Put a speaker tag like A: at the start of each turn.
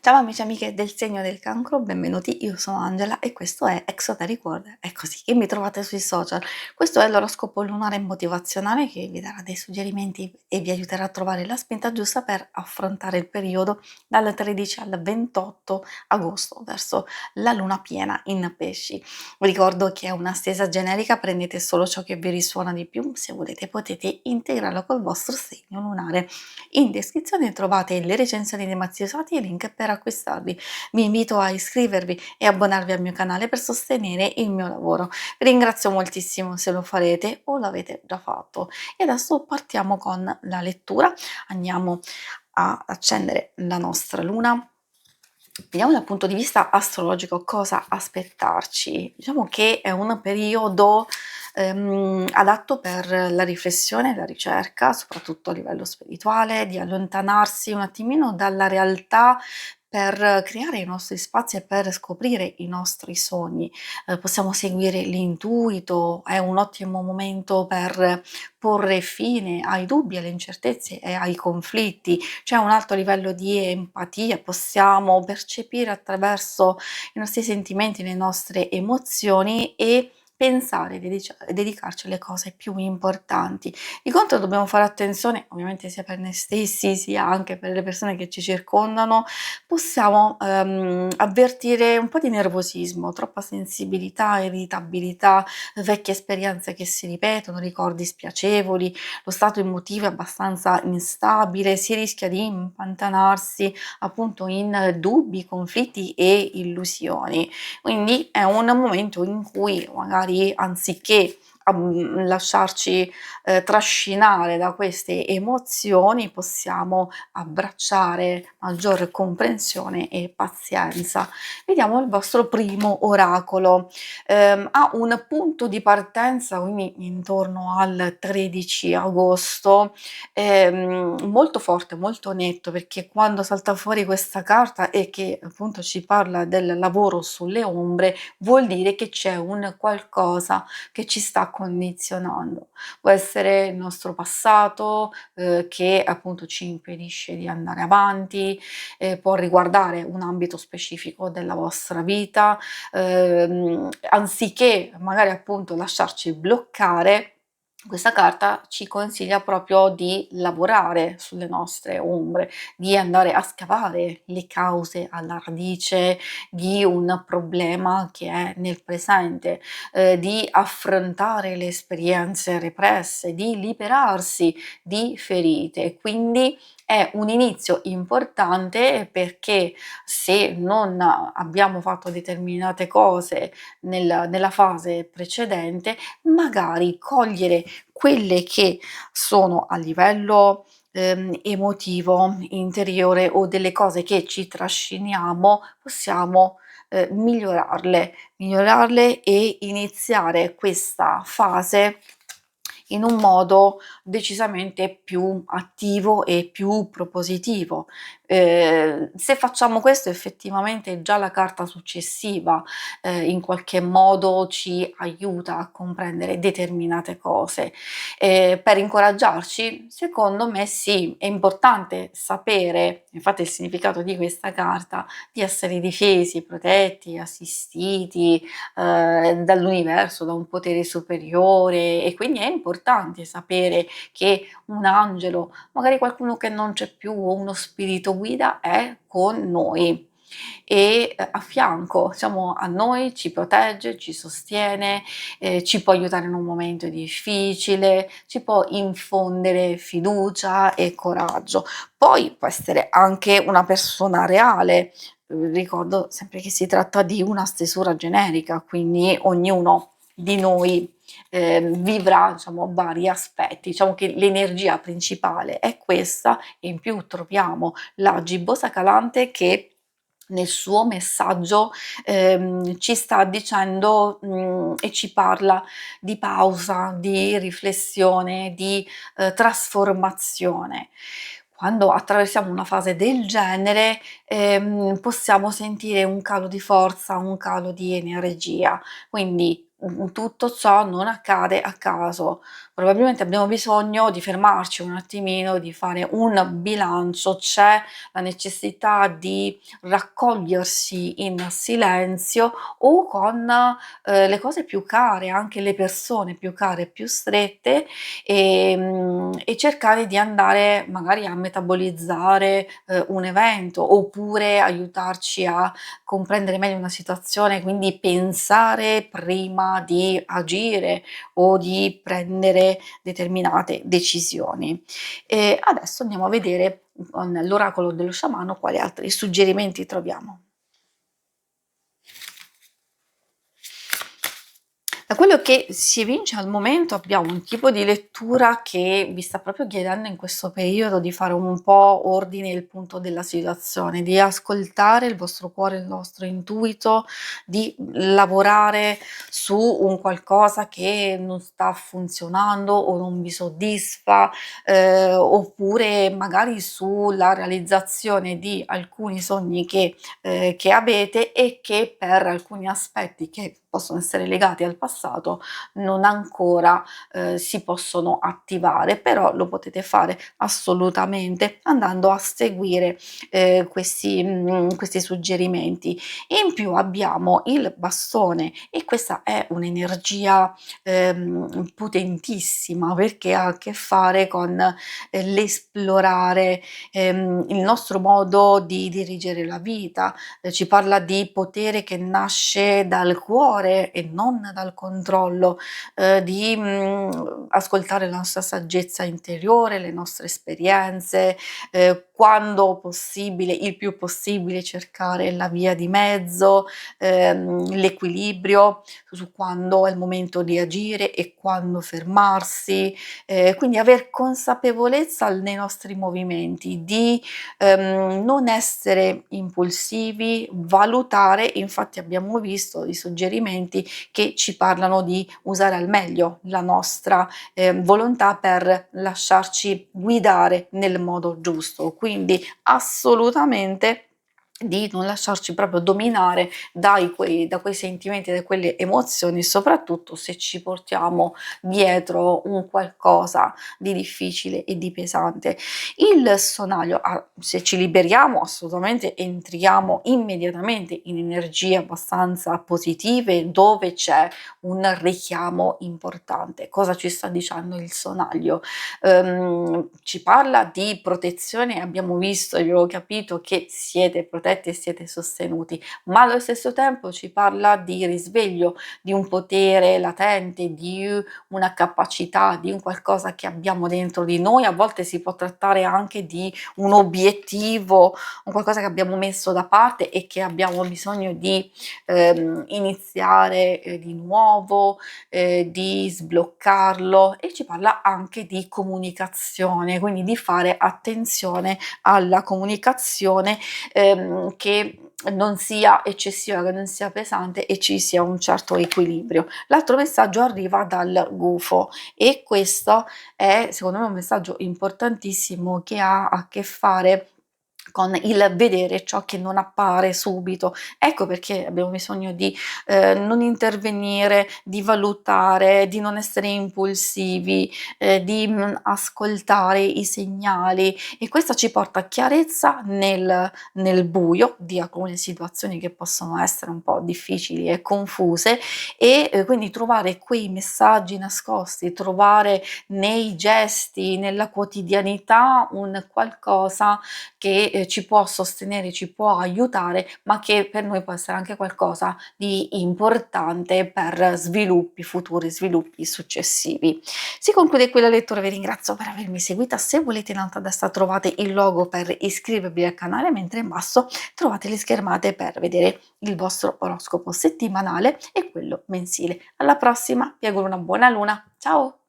A: Ciao amici e amiche del segno del cancro, benvenuti, io sono Angela e questo è Exoteric World. È così che mi trovate sui social. Questo è l'oroscopo lunare motivazionale che vi darà dei suggerimenti e vi aiuterà a trovare la spinta giusta per affrontare il periodo dal 13 al 28 agosto verso la luna piena in pesci. Vi ricordo che è una stesa generica, prendete solo ciò che vi risuona di più, se volete potete integrarlo col vostro segno lunare. In descrizione trovate le recensioni dei mazzi usati e i link per acquistarli. Vi invito a iscrivervi e abbonarvi al mio canale per sostenere il mio lavoro. Vi ringrazio moltissimo se lo farete o l'avete già fatto. E adesso partiamo con la lettura. Andiamo a accendere la nostra luna. Vediamo dal punto di vista astrologico cosa aspettarci. Diciamo che è un periodo adatto per la riflessione e la ricerca, soprattutto a livello spirituale, di allontanarsi un attimino dalla realtà per creare i nostri spazi e per scoprire i nostri sogni. Possiamo seguire l'intuito, è un ottimo momento per porre fine ai dubbi, alle incertezze e ai conflitti. C'è un alto livello di empatia, possiamo percepire attraverso i nostri sentimenti, le nostre emozioni e pensare, dedicarci alle cose più importanti. Di contro dobbiamo fare attenzione, ovviamente sia per noi stessi, sia anche per le persone che ci circondano, possiamo avvertire un po' di nervosismo, troppa sensibilità, irritabilità, vecchie esperienze che si ripetono, ricordi spiacevoli, lo stato emotivo è abbastanza instabile, si rischia di impantanarsi appunto in dubbi, conflitti e illusioni. Quindi è un momento in cui magari anziché lasciarci trascinare da queste emozioni, possiamo abbracciare maggiore comprensione e pazienza. Vediamo il vostro primo oracolo. Ha un punto di partenza, quindi intorno al 13 agosto, molto forte, molto netto, perché quando salta fuori questa carta e che appunto ci parla del lavoro sulle ombre, vuol dire che c'è un qualcosa che ci sta condizionando. Può essere il nostro passato, che appunto ci impedisce di andare avanti, può riguardare un ambito specifico della vostra vita, anziché magari appunto lasciarci bloccare, questa carta ci consiglia proprio di lavorare sulle nostre ombre, di andare a scavare le cause alla radice di un problema che è nel presente, di affrontare le esperienze represse, di liberarsi di ferite. Quindi è un inizio importante perché se non abbiamo fatto determinate cose nella fase precedente, magari cogliere quelle che sono a livello emotivo, interiore o delle cose che ci trasciniamo, possiamo migliorarle e iniziare questa fase in un modo decisamente più attivo e più propositivo. Se facciamo questo effettivamente già la carta successiva in qualche modo ci aiuta a comprendere determinate cose. Per incoraggiarci, secondo me sì, è importante sapere, infatti il significato di questa carta, di essere difesi, protetti, assistiti dall'universo, da un potere superiore, e quindi è importante sapere che un angelo, magari qualcuno che non c'è più o uno spirito guida è con noi e a fianco, diciamo, a noi, ci protegge, ci sostiene, ci può aiutare in un momento difficile, ci può infondere fiducia e coraggio. Poi può essere anche una persona reale. Ricordo sempre che si tratta di una stesura generica, quindi ognuno di noi vivrà, diciamo, vari aspetti. Diciamo che l'energia principale è questa, e in più troviamo la gibbosa calante che nel suo messaggio ci sta dicendo e ci parla di pausa, di riflessione, di trasformazione. Quando attraversiamo una fase del genere, possiamo sentire un calo di forza, un calo di energia. Quindi tutto ciò non accade a caso. probabilmente abbiamo bisogno di fermarci un attimino, di fare un bilancio, c'è la necessità di raccogliersi in silenzio o con, le cose più care, anche le persone più care, più strette, e cercare di andare magari a metabolizzare, un evento, oppure aiutarci a comprendere meglio una situazione, quindi pensare prima di agire o di prendere determinate decisioni. E adesso andiamo a vedere con l'oracolo dello sciamano quali altri suggerimenti troviamo. Da quello che si evince al momento abbiamo un tipo di lettura che vi sta proprio chiedendo in questo periodo di fare un po' ordine e il punto della situazione, di ascoltare il vostro cuore, il vostro intuito, di lavorare su un qualcosa che non sta funzionando o non vi soddisfa, oppure magari sulla realizzazione di alcuni sogni che avete e che per alcuni aspetti che possono essere legati al passato non ancora, si possono attivare, però lo potete fare assolutamente andando a seguire, questi suggerimenti. In più abbiamo il bastone e questa è un'energia, potentissima perché ha a che fare con, l'esplorare, il nostro modo di dirigere la vita, ci parla di potere che nasce dal cuore e non dal controllo, di, ascoltare la nostra saggezza interiore, le nostre esperienze, quando possibile, il più possibile cercare la via di mezzo, l'equilibrio su quando è il momento di agire e quando fermarsi, quindi aver consapevolezza nei nostri movimenti, di non essere impulsivi, valutare, infatti abbiamo visto i suggerimenti che ci parlano di usare al meglio la nostra, volontà per lasciarci guidare nel modo giusto. Quindi assolutamente di non lasciarci proprio dominare da quei sentimenti, da quelle emozioni, soprattutto se ci portiamo dietro un qualcosa di difficile e di pesante. Il sonaglio, se ci liberiamo assolutamente entriamo immediatamente in energie abbastanza positive dove c'è un richiamo importante. Cosa ci sta dicendo il sonaglio? Ci parla di protezione, abbiamo visto e abbiamo capito che siete protetti e siete sostenuti, ma allo stesso tempo ci parla di risveglio, di un potere latente, di una capacità, di un qualcosa che abbiamo dentro di noi. A volte si può trattare anche di un obiettivo, un qualcosa che abbiamo messo da parte e che abbiamo bisogno di iniziare di nuovo, di sbloccarlo, e ci parla anche di comunicazione, quindi di fare attenzione alla comunicazione, che non sia eccessiva, che non sia pesante e ci sia un certo equilibrio. L'altro messaggio arriva dal gufo e questo è secondo me un messaggio importantissimo che ha a che fare con il vedere ciò che non appare subito. Ecco perché abbiamo bisogno di, non intervenire, di valutare, di non essere impulsivi, di, ascoltare i segnali, e questo ci porta a chiarezza nel buio di alcune situazioni che possono essere un po' difficili e confuse, e, quindi trovare quei messaggi nascosti, trovare nei gesti, nella quotidianità un qualcosa che, ci può sostenere, ci può aiutare, ma che per noi può essere anche qualcosa di importante per sviluppi futuri, sviluppi successivi. Si conclude qui la lettura, vi ringrazio per avermi seguita. Se volete in alto a destra trovate il logo per iscrivervi al canale, mentre in basso trovate le schermate per vedere il vostro oroscopo settimanale e quello mensile. Alla prossima, vi auguro una buona luna. Ciao!